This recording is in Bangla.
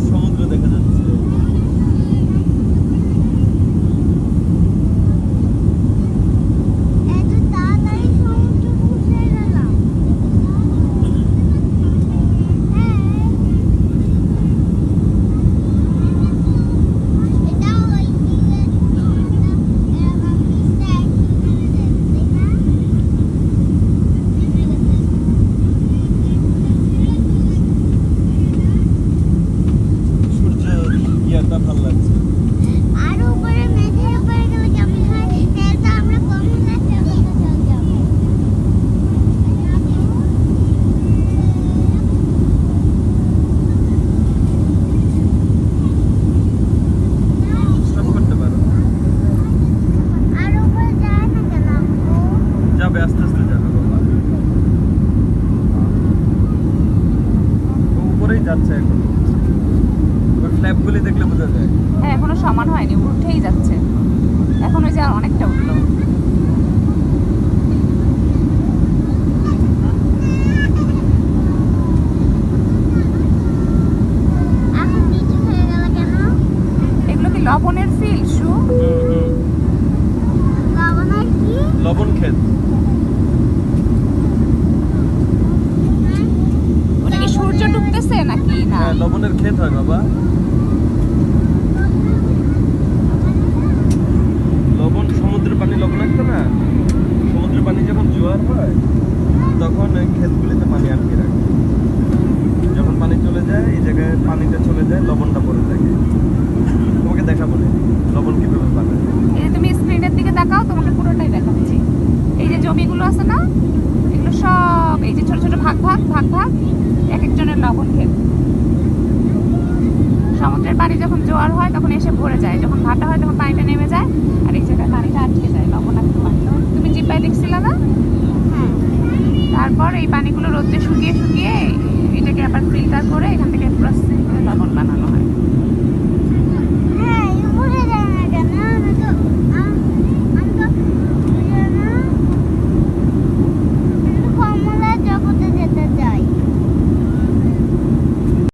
সমুদ্র দেখা যাচ্ছে। আস্তে আস্তে যাবে বাবা, উপরেই যাচ্ছে এখন। ওই ফ্ল্যাপগুলি দেখলে বোঝা যায়। হ্যাঁ এখনো সমান হয়নি, উঠেই যাচ্ছে। এখন ওই যে অনেকটা উঠলো। এগুলো কি লবণের ফিল্ড শু? লবণ ক্ষেত। ওটা কি সূর্য ডুবতেছে নাকি না? হ্যাঁ লবণের ক্ষেত হয় বাবা। লবণ সমুদ্রের পানি লবণাক্ত না, সমুদ্রের পানি যখন জোয়ার হয় তখন ওই ক্ষেতগুলিতে পানি আটকে রাখে। যখন পানি চলে যায় এই জায়গায় পানিটা চলে যায়, লবণটা পড়ে থাকে। তোমাকে দেখাবো না লবণ কিভাবে বানায়। এই যে তুমি স্ক্রিনের দিকে তাকাও, তোমাকে পুরোটাই দেখাচ্ছি। এই যে জমিগুলো আছে না, এগুলো সব এই যে ছোট ছোট ভাগ ভাগ ভাগ ভাগ এক একজনের লবণ ক্ষেত। সমুদ্রের পানি যখন জোয়ার হয় তখন এসে ভরে যায়, যখন ভাটা হয় তখন পানিটা নেমে যায় আর এই জায়গায় পানিটা আটকে যায় লবণাক্ত পানি। তুমি জিব্বায় দেখছিলে না? তারপর এই পানিগুলো রোদে শুকিয়ে শুকিয়ে এটাকে আবার ফিল্টার করে এখান থেকে